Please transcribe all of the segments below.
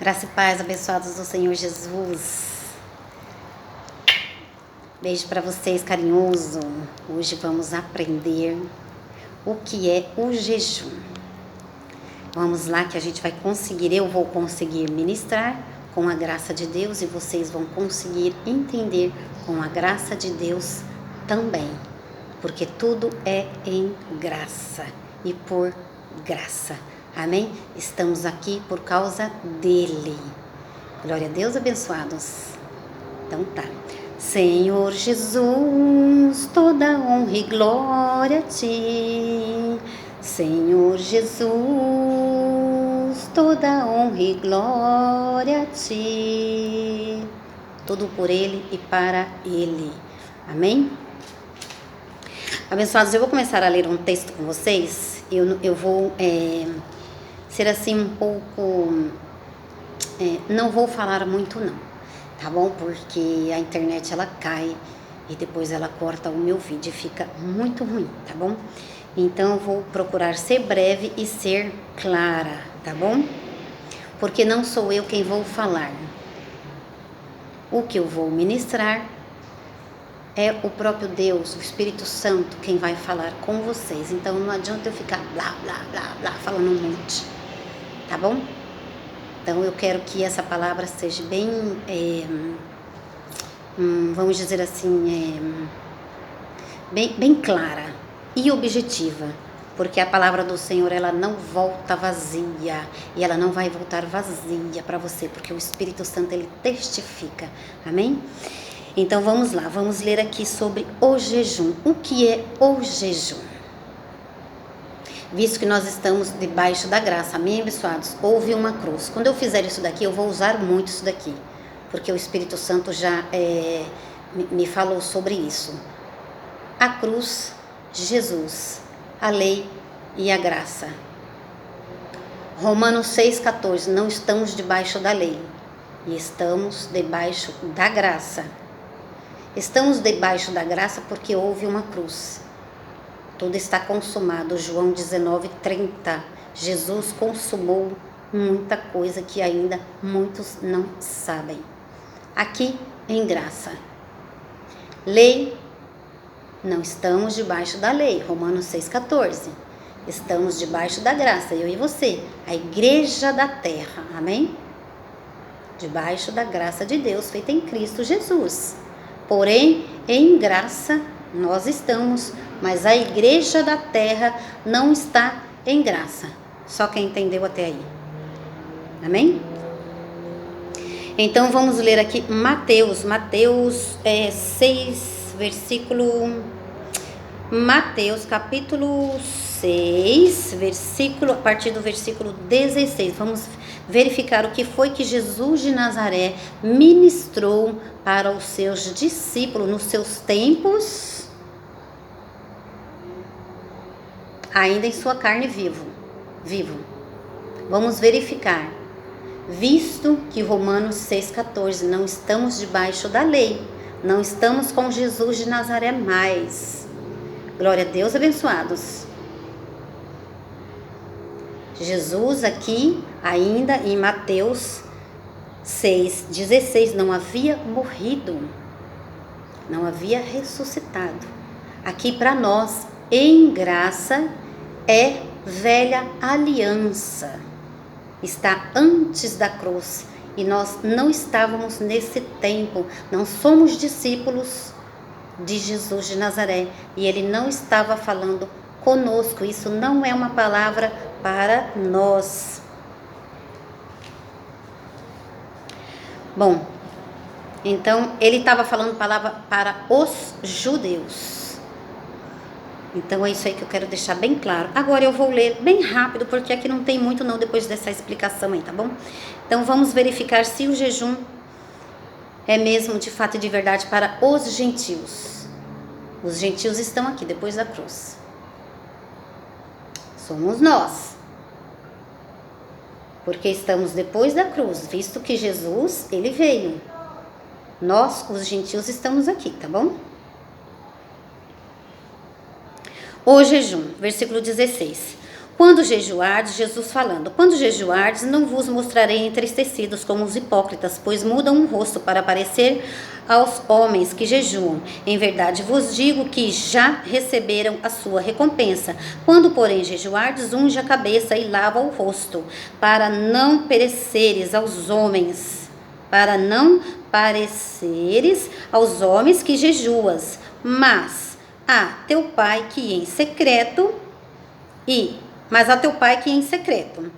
Graça e paz, abençoados do Senhor Jesus. Beijo para vocês, carinhoso. Hoje vamos aprender o que é o jejum. Vamos lá que a gente vai conseguir, eu vou conseguir ministrar com a graça de Deus e vocês vão conseguir entender com a graça de Deus também. Porque tudo é em graça e por graça. Amém? Estamos aqui por causa dele. Glória a Deus, abençoados. Então tá. Senhor Jesus, toda honra e glória a ti. Senhor Jesus, toda honra e glória a ti. Tudo por ele e para ele. Amém? Abençoados, eu vou começar a ler um texto com vocês. Eu vou ser assim um pouco... não vou falar muito não, tá bom? Porque a internet ela cai e depois ela corta o meu vídeo e fica muito ruim, tá bom? Então eu vou procurar ser breve e ser clara, tá bom? Porque não sou eu quem vou falar. O que eu vou ministrar é o próprio Deus, o Espírito Santo, quem vai falar com vocês. Então não adianta eu ficar blá, blá, blá, blá, falando um monte, tá bom? Então eu quero que essa palavra seja bem, vamos dizer assim, bem clara e objetiva. Porque a palavra do Senhor, ela não volta vazia. E ela não vai voltar vazia para você, porque o Espírito Santo, ele testifica. Amém? Então vamos lá, vamos ler aqui sobre o jejum. O que é o jejum? Visto que nós estamos debaixo da graça, amém, abençoados? Houve uma cruz. Quando eu fizer isso daqui, eu vou usar muito isso daqui, porque o Espírito Santo já me falou sobre isso. A cruz, Jesus, a lei e a graça. Romanos 6,14, não estamos debaixo da lei, e estamos debaixo da graça. Estamos debaixo da graça porque houve uma cruz. Tudo está consumado. João 19:30. Jesus consumou muita coisa que ainda muitos não sabem. Aqui em graça. Lei, não estamos debaixo da lei. Romanos 6,14. Estamos debaixo da graça, eu e você. A igreja da terra. Amém? Debaixo da graça de Deus, feita em Cristo Jesus. Porém, em graça nós estamos, mas a igreja da terra não está em graça. Só quem entendeu até aí. Amém? Então vamos ler aqui Mateus 6, versículo... Mateus capítulo 6, a partir do versículo 16. Vamos verificar o que foi que Jesus de Nazaré ministrou para os seus discípulos nos seus tempos, ainda em sua carne vivo. Vamos verificar, visto que Romanos 6,14, não estamos debaixo da lei, não estamos com Jesus de Nazaré mais. Glória a Deus, abençoados. Jesus aqui, ainda em Mateus 6,16, não havia morrido, não havia ressuscitado. Aqui para nós, em graça, é velha aliança. Está antes da cruz. E nós não estávamos nesse tempo, não somos discípulos de Jesus de Nazaré. E ele não estava falando conosco. Isso não é uma palavra para nós. Bom, então ele estava falando palavra para os judeus. Então é isso aí que eu quero deixar bem claro. Agora eu vou ler bem rápido, porque aqui não tem muito não depois dessa explicação aí, tá bom? Então vamos verificar se o jejum é mesmo de fato e de verdade para os gentios. Os gentios estão aqui depois da cruz. Somos nós. Porque estamos depois da cruz, visto que Jesus, ele veio. Nós, os gentios, estamos aqui, tá bom? O jejum, versículo 16. Quando jejuardes, Jesus falando, quando jejuardes, não vos mostrarei entristecidos como os hipócritas, pois mudam o rosto para parecer aos homens que jejuam. Em verdade vos digo que já receberam a sua recompensa. Quando, porém, jejuardes, unge a cabeça e lava o rosto, para não pereceres aos homens, para não pareceres aos homens que jejuas, mas a teu pai que em secreto a teu pai que é em secreto.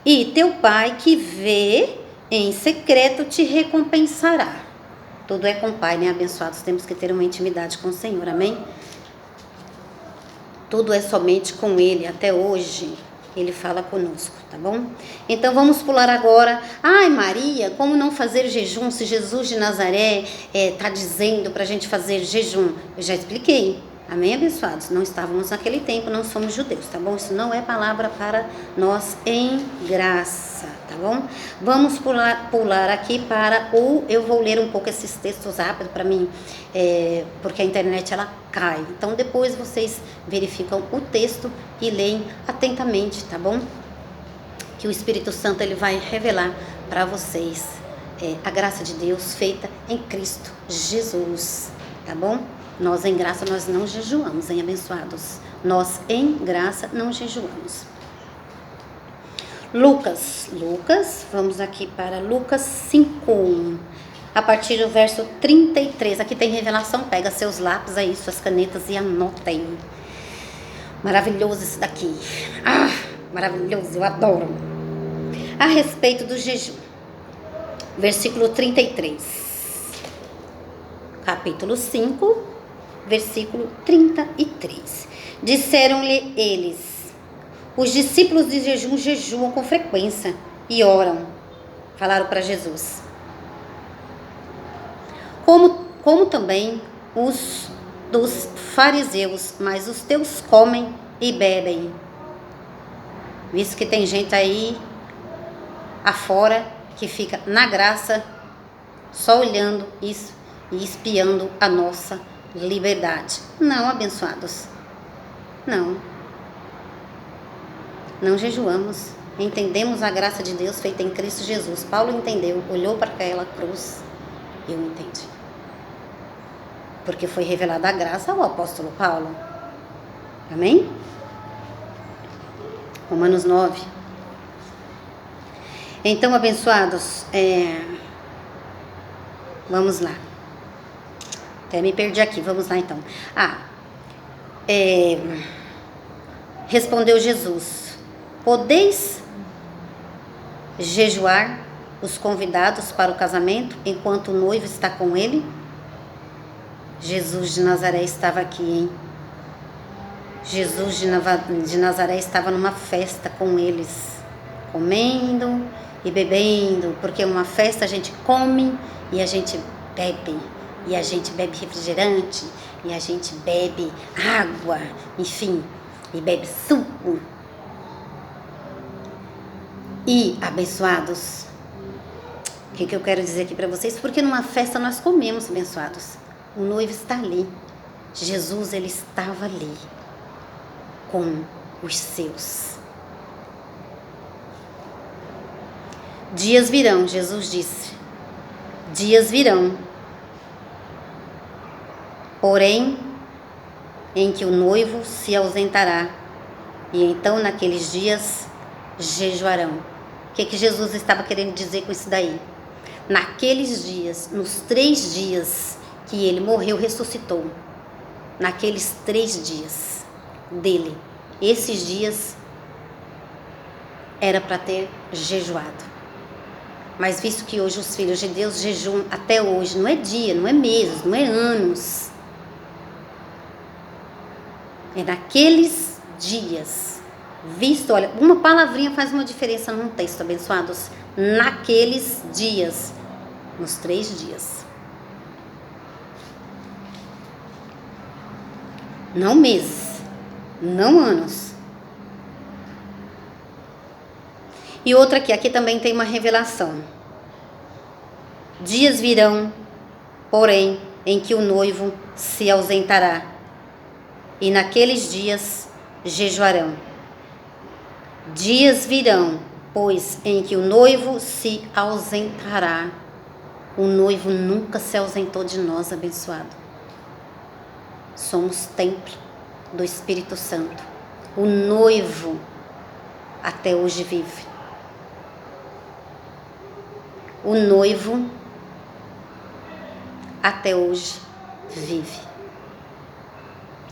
E teu pai que vê em secreto te recompensará. Tudo é com o Pai, né? Abençoados, temos que ter uma intimidade com o Senhor, amém? Tudo é somente com Ele, até hoje Ele fala conosco, tá bom? Então vamos pular agora. Ai, Maria, como não fazer jejum se Jesus de Nazaré tá dizendo pra gente fazer jejum? Eu já expliquei. Amém, abençoados? Não estávamos naquele tempo, não somos judeus, tá bom? Isso não é palavra para nós em graça, tá bom? Vamos pular aqui para eu vou ler um pouco esses textos rápido para mim, porque a internet ela cai. Então depois vocês verificam o texto e leem atentamente, tá bom? Que o Espírito Santo ele vai revelar para vocês a graça de Deus feita em Cristo Jesus, tá bom? Nós em graça, nós não jejuamos, hein, abençoados? Nós em graça não jejuamos. Lucas, vamos aqui para Lucas 5, a partir do verso 33. Aqui tem revelação, pega seus lápis aí, suas canetas e anotem. Maravilhoso isso daqui. Ah, maravilhoso, eu adoro. A respeito do jejum. Versículo 33. Capítulo 5. Versículo 33. Disseram-lhe eles: os discípulos de jejum jejuam com frequência e oram. Falaram para Jesus. Como também os dos fariseus, mas os teus comem e bebem. Visto que tem gente aí afora que fica na graça, só olhando isso e espiando a nossa liberdade. Não, abençoados. Não jejuamos. Entendemos a graça de Deus feita em Cristo Jesus. Paulo entendeu, olhou para aquela cruz. Eu entendi. Porque foi revelada a graça ao apóstolo Paulo. Amém? Romanos 9. Então, abençoados, vamos lá. Até me perdi aqui, vamos lá então. Respondeu Jesus: podeis jejuar os convidados para o casamento enquanto o noivo está com ele? Jesus de Nazaré estava aqui, hein? Jesus de Nazaré estava numa festa com eles, comendo e bebendo, porque uma festa a gente come e a gente bebe. E a gente bebe refrigerante, e a gente bebe água, enfim, e bebe suco. E, abençoados, o que eu quero dizer aqui para vocês? Porque numa festa nós comemos, abençoados. O noivo está ali. Jesus, ele estava ali com os seus. Dias virão, Jesus disse. Dias virão. Porém, em que o noivo se ausentará, e então naqueles dias jejuarão. O que Jesus estava querendo dizer com isso daí? Naqueles dias, nos 3 dias que ele morreu, ressuscitou, naqueles 3 dias dele, esses dias era para ter jejuado. Mas visto que hoje os filhos de Deus jejuam até hoje, não é dia, não é meses, não é anos. É naqueles dias. Visto, olha, uma palavrinha faz uma diferença num texto, abençoados. Naqueles dias. Nos 3 dias. Não meses. Não anos. E outra aqui também tem uma revelação. Dias virão, porém, em que o noivo se ausentará. E naqueles dias jejuarão. Dias virão, pois, em que o noivo se ausentará. O noivo nunca se ausentou de nós, abençoado. Somos templo do Espírito Santo. O noivo até hoje vive. O noivo até hoje vive.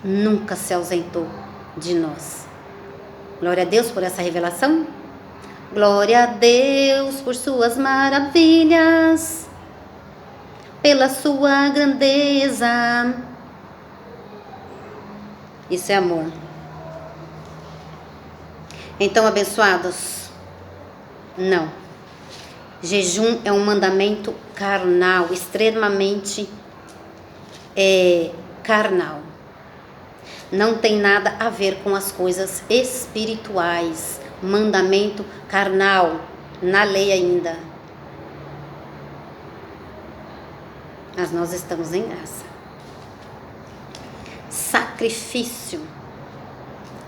Nunca se ausentou de nós. Glória a Deus por essa revelação. Glória a Deus por suas maravilhas, pela sua grandeza. Isso é amor. Então, abençoados, não. Jejum é um mandamento carnal, extremamente carnal. Não tem nada a ver com as coisas espirituais. Mandamento carnal, na lei ainda. Mas nós estamos em graça. Sacrifício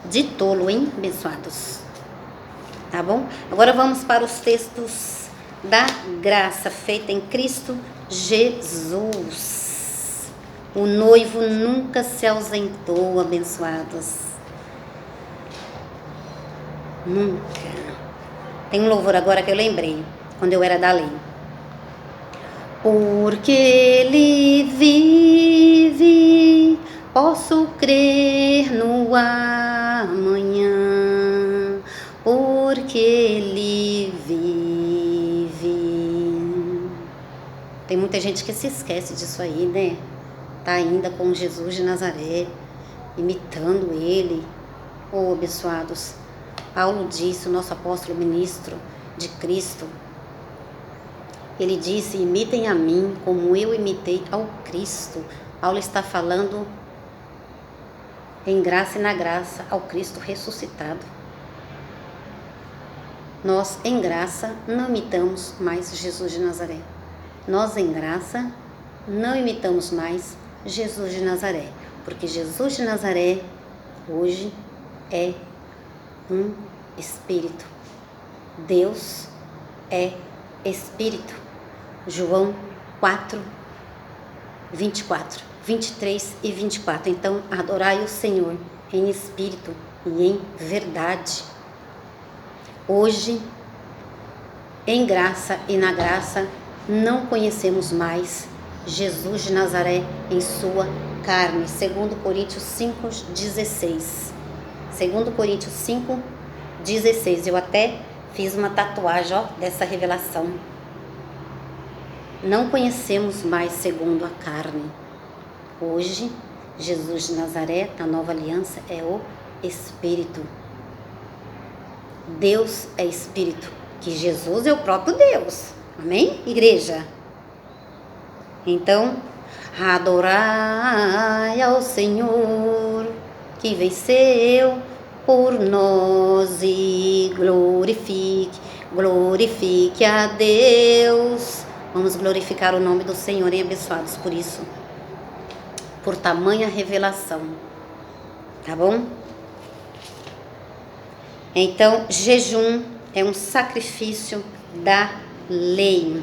de tolo, hein, abençoados? Tá bom? Agora vamos para os textos da graça feita em Cristo Jesus. O noivo nunca se ausentou, abençoados. Nunca. Tem um louvor agora que eu lembrei, quando eu era da lei. Porque Ele vive, posso crer no amanhã. Porque Ele vive. Tem muita gente que se esquece disso aí, né? Tá ainda com Jesus de Nazaré, imitando Ele. Oh, abençoados. Paulo disse, o nosso apóstolo ministro de Cristo, ele disse, imitem a mim como eu imitei ao Cristo. Paulo está falando em graça e na graça ao Cristo ressuscitado. Nós, em graça, não imitamos mais Jesus de Nazaré. Nós, em graça, não imitamos mais Jesus de Nazaré. Porque Jesus de Nazaré, hoje, é um Espírito. Deus é Espírito. João 4, 24, 23 e 24. Então, adorai o Senhor em espírito e em verdade. Hoje, em graça e na graça, não conhecemos mais Jesus de Nazaré em sua carne. 2 Coríntios 5, 16. 2 Coríntios 5, 16. Eu até fiz uma tatuagem, ó, dessa revelação. Não conhecemos mais segundo a carne. Hoje, Jesus de Nazaré, na nova aliança, é o Espírito. Deus é Espírito, que Jesus é o próprio Deus. Amém, igreja? Então, adorai ao Senhor, que venceu por nós, e glorifique a Deus. Vamos glorificar o nome do Senhor e abençoados por isso, por tamanha revelação, tá bom? Então, jejum é um sacrifício da lei.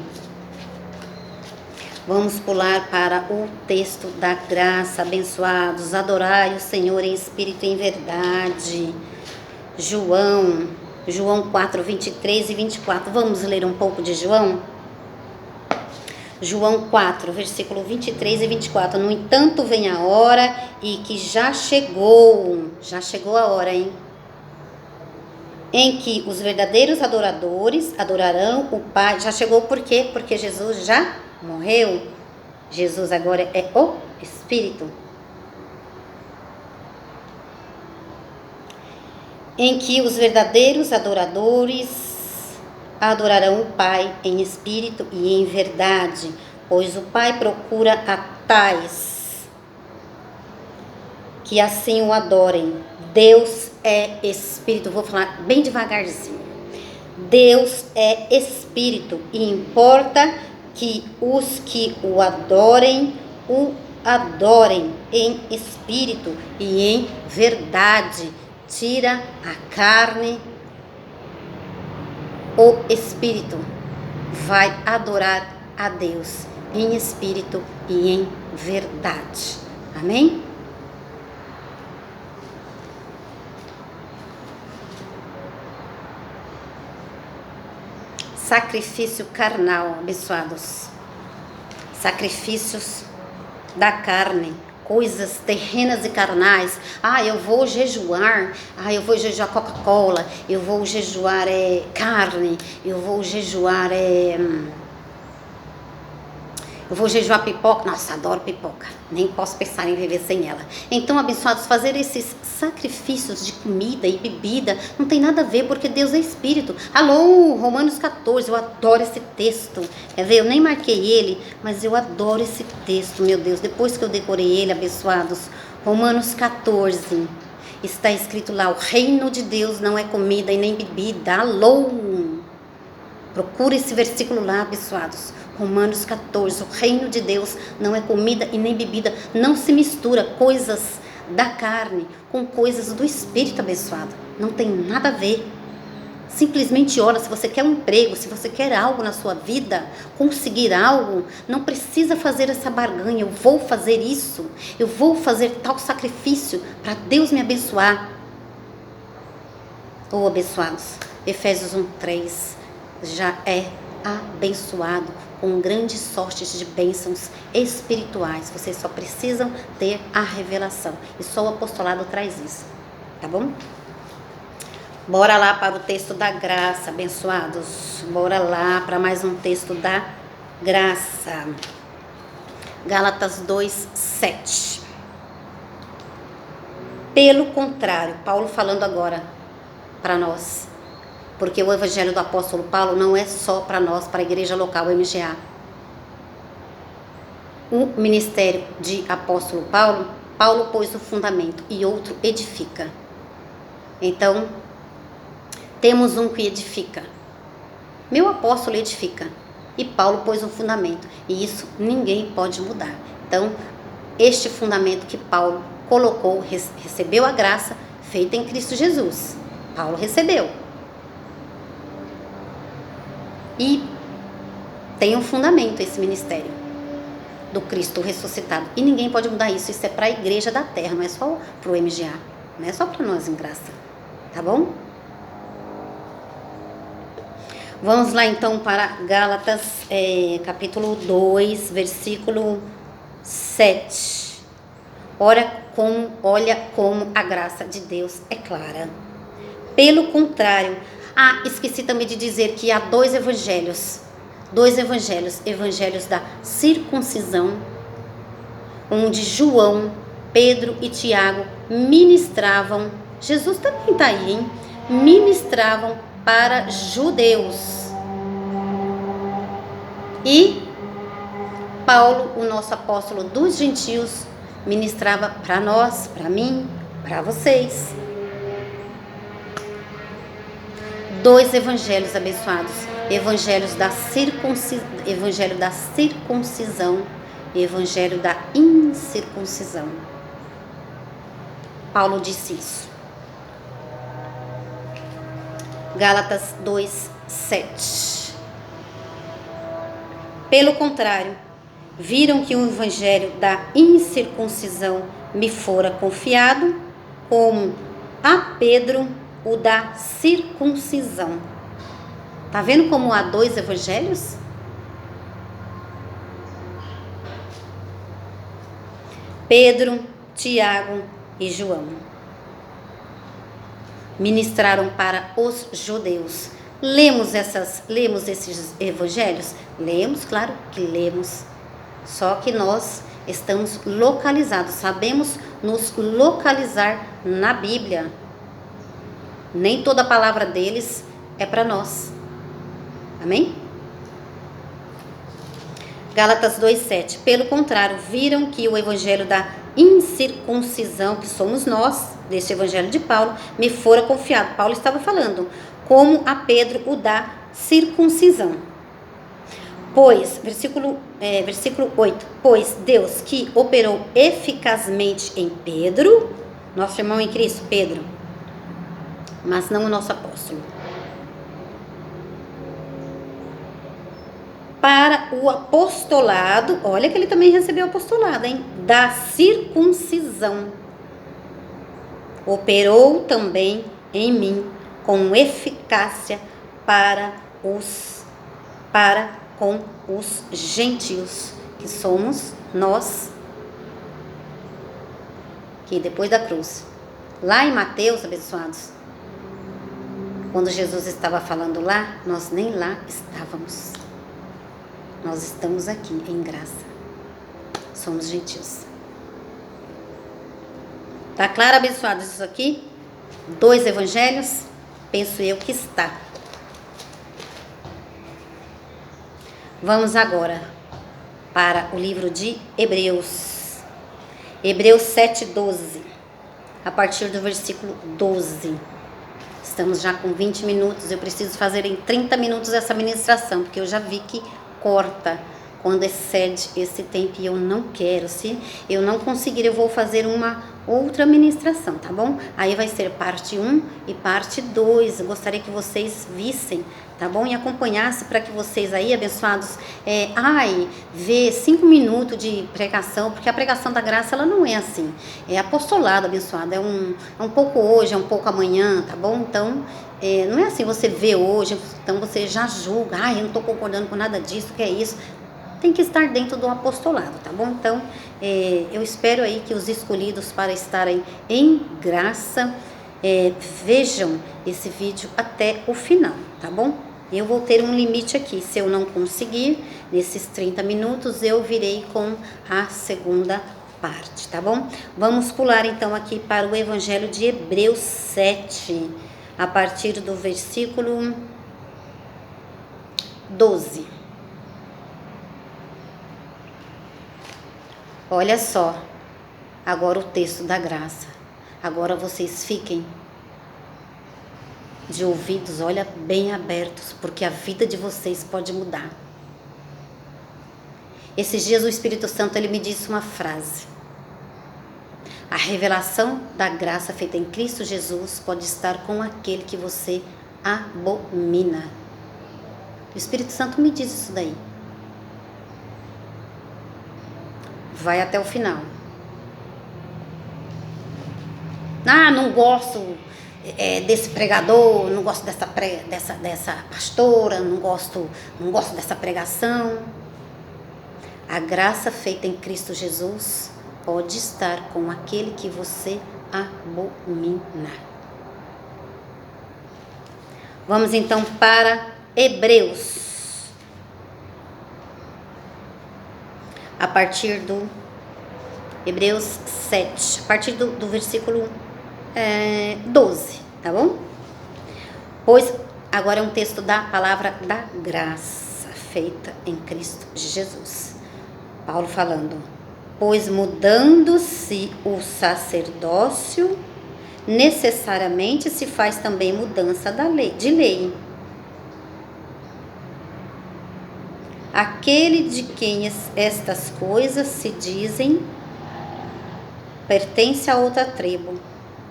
Vamos pular para o texto da graça, abençoados. Adorai o Senhor em espírito e em verdade. João 4, 23 e 24. Vamos ler um pouco de João? João 4, versículo 23 e 24. No entanto, vem a hora e que já chegou a hora, hein? Em que os verdadeiros adoradores adorarão o Pai. Já chegou por quê? Porque Jesus já morreu. Jesus agora é o Espírito. Em que os verdadeiros adoradores adorarão o Pai em espírito e em verdade, pois o Pai procura a tais que assim o adorem. Deus é Espírito. Vou falar bem devagarzinho. Deus é Espírito e importa que os que o adorem em espírito e em verdade. Tira a carne o Espírito vai adorar a Deus em espírito e em verdade. Amém? Sacrifício carnal, abençoados. Sacrifícios da carne, coisas terrenas e carnais. Eu vou jejuar. Eu vou jejuar Coca-Cola. Eu vou jejuar carne. Eu vou jejuar eu vou jejuar pipoca. Nossa, adoro pipoca. Nem posso pensar em viver sem ela. Então, abençoados, fazer esses sacrifícios de comida e bebida não tem nada a ver, porque Deus é Espírito. Alô, Romanos 14, eu adoro esse texto. Quer ver? Eu nem marquei ele, mas eu adoro esse texto, meu Deus. Depois que eu decorei ele, abençoados, Romanos 14, está escrito lá, o reino de Deus não é comida e nem bebida. Alô! Procura esse versículo lá, abençoados. Romanos 14, o reino de Deus não é comida e nem bebida. Não se mistura coisas da carne com coisas do Espírito, abençoado. Não tem nada a ver. Simplesmente ora, se você quer um emprego, se você quer algo na sua vida, conseguir algo, não precisa fazer essa barganha. Eu vou fazer isso, eu vou fazer tal sacrifício para Deus me abençoar. Abençoados, Efésios 1:3 já é abençoado com grandes sortes de bênçãos espirituais. Vocês só precisam ter a revelação. E só o apostolado traz isso. Tá bom? Bora lá para o texto da graça, abençoados. Bora lá para mais um texto da graça. Gálatas 2:7. Pelo contrário, Paulo falando agora para nós. Porque o evangelho do apóstolo Paulo não é só para nós, para a igreja local, o MGA. O ministério de apóstolo Paulo, Paulo pôs o fundamento e outro edifica. Então, temos um que edifica. Meu apóstolo edifica. E Paulo pôs um fundamento. E isso ninguém pode mudar. Então, este fundamento que Paulo colocou, recebeu a graça feita em Cristo Jesus. Paulo recebeu. E tem um fundamento esse ministério do Cristo ressuscitado. E ninguém pode mudar isso. Isso é para a igreja da terra, não é só para o MGA. Não é só para nós em graça. Tá bom? Vamos lá então para Gálatas, capítulo 2, versículo 7. Olha como a graça de Deus é clara. Pelo contrário, esqueci também de dizer que há dois evangelhos, evangelhos da circuncisão, onde João, Pedro e Tiago ministravam, Jesus também está aí, hein? Ministravam para judeus. E Paulo, o nosso apóstolo dos gentios, ministrava para nós, para mim, para vocês. Dois evangelhos abençoados, evangelho da circuncisão e evangelho da incircuncisão. Paulo disse isso. Gálatas 2:7. Pelo contrário, viram que o evangelho da incircuncisão me fora confiado, como a Pedro o da circuncisão. Tá vendo como há dois evangelhos? Pedro, Tiago e João ministraram para os judeus. Lemos esses evangelhos? Lemos, claro que lemos. Só que nós estamos localizados, sabemos nos localizar na Bíblia. Nem toda a palavra deles é para nós. Amém? Gálatas 2:7. Pelo contrário, viram que o evangelho da incircuncisão, que somos nós, deste evangelho de Paulo, me fora confiado. Paulo estava falando, como a Pedro o da circuncisão. Pois, versículo 8, pois Deus que operou eficazmente em Pedro, nosso irmão em Cristo, Pedro, mas não o nosso apóstolo. para o apostolado, olha que ele também recebeu apostolado, hein? Da circuncisão. Operou também em mim com eficácia para com os gentios, que somos nós, que depois da cruz. Lá em Mateus, abençoados, quando Jesus estava falando lá, nós nem lá estávamos. Nós estamos aqui em graça. Somos gentios. Tá claro, abençoados, isso aqui? 2 evangelhos? Penso eu que está. Vamos agora para o livro de Hebreus. Hebreus 7:12. A partir do versículo 12. Estamos já com 20 minutos. Eu preciso fazer em 30 minutos essa ministração, porque eu já vi que corta quando excede esse tempo e eu não quero. Se eu não conseguir, eu vou fazer uma outra ministração, tá bom? Aí vai ser parte 1 e parte 2. Eu gostaria que vocês vissem, tá bom? E acompanhassem para que vocês aí, abençoados, vê 5 minutos de pregação, porque a pregação da graça, ela não é assim. É apostolado, abençoado. É um pouco hoje, é um pouco amanhã, tá bom? Então, não é assim, você vê hoje, então você já julga. Eu não estou concordando com nada disso, que é isso. Tem que estar dentro do apostolado, tá bom? Então, eu espero aí que os escolhidos para estarem em graça vejam esse vídeo até o final, tá bom? Eu vou ter um limite aqui, se eu não conseguir, nesses 30 minutos, eu virei com a segunda parte, tá bom? Vamos pular então aqui para o Evangelho de Hebreus 7, a partir do versículo 12. Olha só, agora o texto da graça. Agora vocês fiquem de ouvidos, olha, bem abertos, porque a vida de vocês pode mudar. Esses dias o Espírito Santo, ele me disse uma frase. A revelação da graça feita em Cristo Jesus pode estar com aquele que você abomina. O Espírito Santo me diz isso daí. Vai até o final. Não gosto desse pregador, não gosto dessa pastora, não gosto dessa pregação. A graça feita em Cristo Jesus pode estar com aquele que você abomina. Vamos então para Hebreus. A partir do Hebreus 7, a partir do versículo 12, tá bom? Pois agora é um texto da palavra da graça feita em Cristo Jesus. Paulo falando: pois mudando-se o sacerdócio, necessariamente se faz também mudança de lei. Aquele de quem estas coisas se dizem pertence a outra tribo,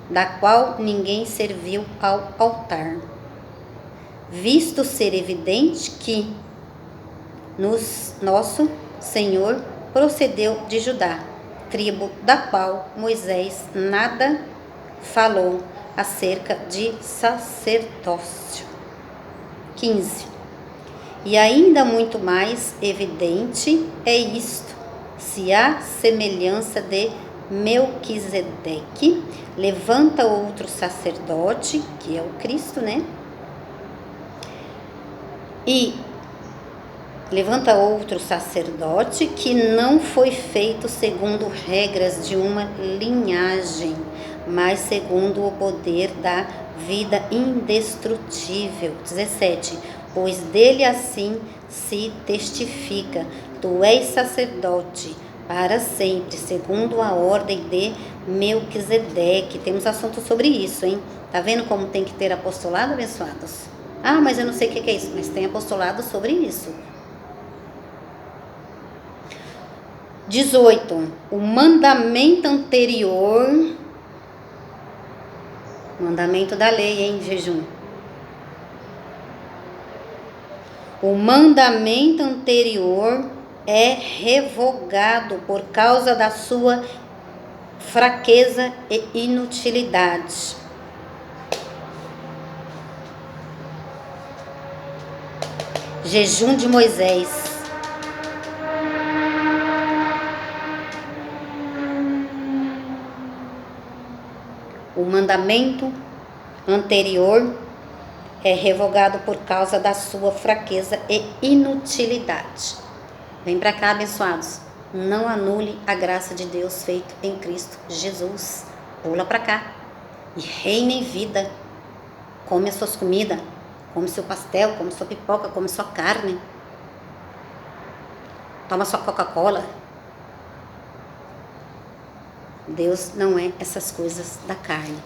da qual ninguém serviu ao altar, visto ser evidente que nosso Senhor procedeu de Judá, tribo da qual Moisés nada falou acerca de sacerdócio. 15. E ainda muito mais evidente é isto, se a semelhança de Melquisedeque levanta outro sacerdote, que é o Cristo, né? E levanta outro sacerdote que não foi feito segundo regras de uma linhagem, mas segundo o poder da vida indestrutível. 17. Pois dele assim se testifica, tu és sacerdote para sempre, segundo a ordem de Melquisedeque. Temos assunto sobre isso, hein? Tá vendo como tem que ter apostolado, abençoados? Mas eu não sei o que é isso, mas tem apostolado sobre isso. 18. O mandamento anterior, mandamento da lei, hein? Jejum. O mandamento anterior é revogado por causa da sua fraqueza e inutilidade. Jejum de Moisés. O mandamento anterior é revogado por causa da sua fraqueza e inutilidade. Vem para cá, abençoados. Não anule a graça de Deus feita em Cristo Jesus. Pula para cá e reina em vida. Come as suas comidas, come seu pastel, come sua pipoca, come sua carne. Toma sua Coca-Cola. Deus não é essas coisas da carne.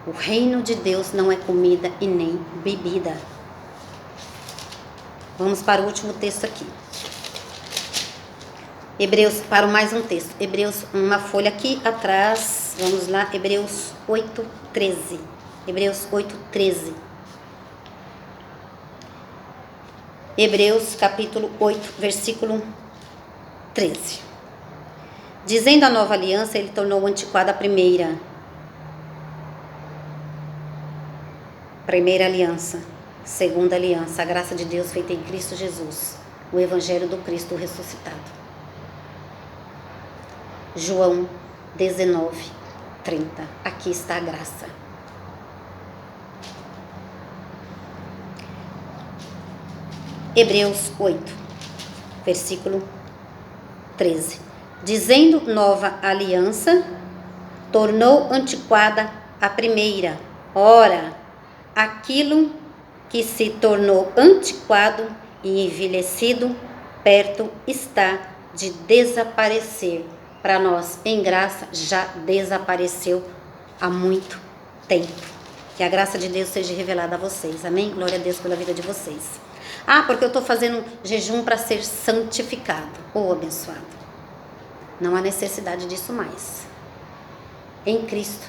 O reino de Deus não é comida e nem bebida. Vamos para o último texto aqui. Hebreus, para mais um texto. Hebreus, uma folha aqui atrás. Vamos lá, Hebreus 8:13. Hebreus 8:13. Hebreus capítulo 8, versículo 13. Dizendo a nova aliança, ele tornou antiquada a primeira. Primeira aliança, segunda aliança, a graça de Deus feita em Cristo Jesus, o evangelho do Cristo ressuscitado. João 19:30. Aqui está a graça. Hebreus 8, versículo 13. Dizendo nova aliança, tornou antiquada a primeira. Ora, aquilo que se tornou antiquado e envelhecido, perto está de desaparecer. Para nós, em graça, já desapareceu há muito tempo. Que a graça de Deus seja revelada a vocês. Amém? Glória a Deus pela vida de vocês. Ah, porque eu estou fazendo jejum para ser santificado. Ou abençoado. Não há necessidade disso mais. Em Cristo,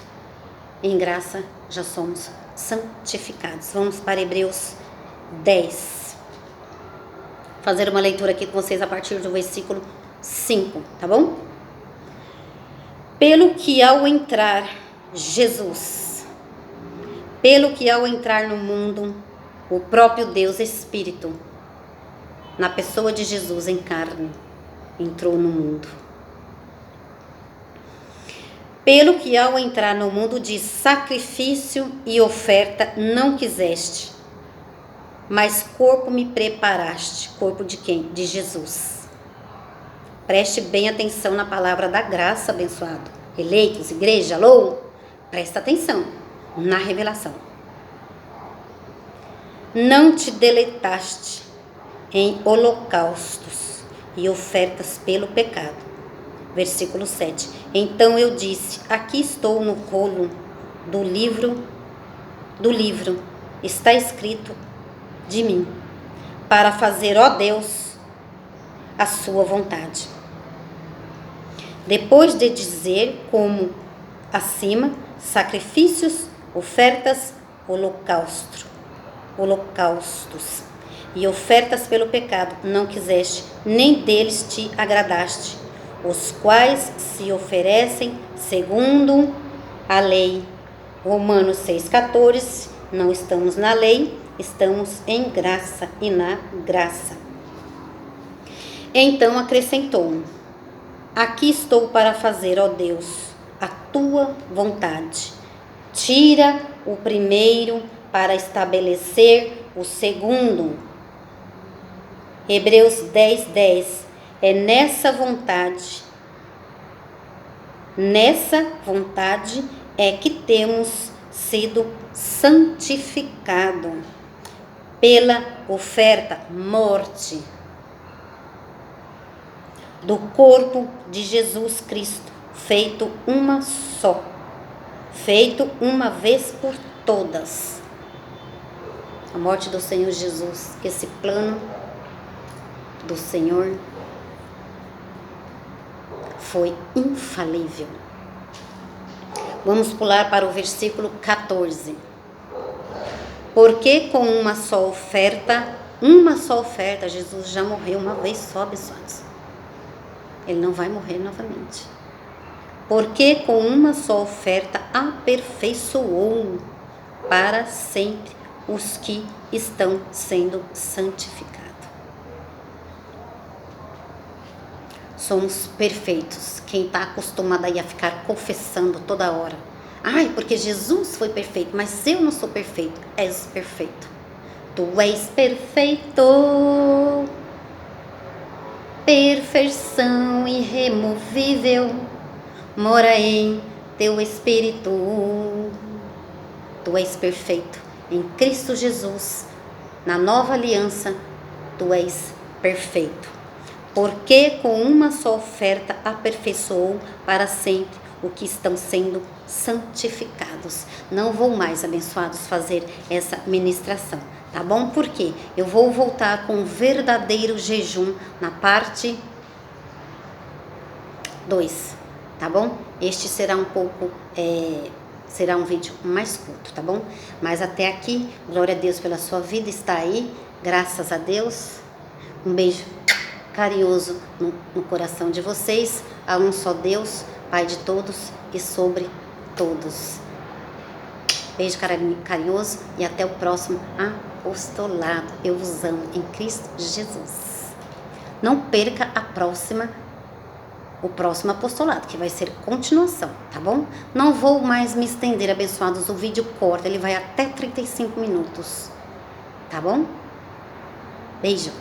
em graça, já somos santificados. Vamos para Hebreus 10. Fazer uma leitura aqui com vocês a partir do versículo 5, tá bom? Pelo que ao entrar no mundo, o próprio Deus Espírito, na pessoa de Jesus em carne, entrou no mundo. Pelo que ao entrar no mundo de sacrifício e oferta não quiseste, mas corpo me preparaste. Corpo de quem? De Jesus. Preste bem atenção na palavra da graça, abençoado. Eleitos, igreja, alô? Presta atenção na revelação. Não te deleitaste em holocaustos e ofertas pelo pecado. Versículo 7. Então eu disse, aqui estou no rolo do livro, está escrito de mim, para fazer, ó Deus, a sua vontade. Depois de dizer, como acima, sacrifícios, ofertas, holocaustos e ofertas pelo pecado não quiseste, nem deles te agradaste, os quais se oferecem segundo a lei. Romanos 6,14. Não estamos na lei, estamos em graça e na graça. Então acrescentou, aqui estou para fazer, ó Deus, a tua vontade. Tira o primeiro para estabelecer o segundo. Hebreus 10:10. É nessa vontade é que temos sido santificados pela oferta, morte, do corpo de Jesus Cristo, feito uma só, feito uma vez por todas. A morte do Senhor Jesus, esse plano do Senhor foi infalível. Vamos pular para o versículo 14. Porque com uma só oferta Uma só oferta, Jesus já morreu uma vez só, abençoados. Ele não vai morrer novamente. Porque com uma só oferta aperfeiçoou para sempre os que estão sendo santificados. Somos perfeitos. Quem está acostumado aí a ficar confessando toda hora. Ai, porque Jesus foi perfeito, mas eu não sou perfeito. És perfeito. Tu és perfeito. Perfeição irremovível mora em teu espírito. Tu és perfeito. Em Cristo Jesus, na nova aliança, tu és perfeito. Porque com uma só oferta aperfeiçoou para sempre o que estão sendo santificados. Não vou mais, abençoados, fazer essa ministração, tá bom? Porque eu vou voltar com um verdadeiro jejum na parte 2, tá bom? Este será um pouco, será um vídeo mais curto, tá bom? Mas até aqui, glória a Deus pela sua vida, está aí, graças a Deus. Um beijo carinhoso no coração de vocês, a um só Deus, Pai de todos e sobre todos. Beijo carinhoso e até o próximo apostolado. Eu vos amo em Cristo Jesus. Não perca o próximo apostolado, que vai ser continuação, tá bom? Não vou mais me estender, abençoados, o vídeo corta, ele vai até 35 minutos, tá bom? Beijo.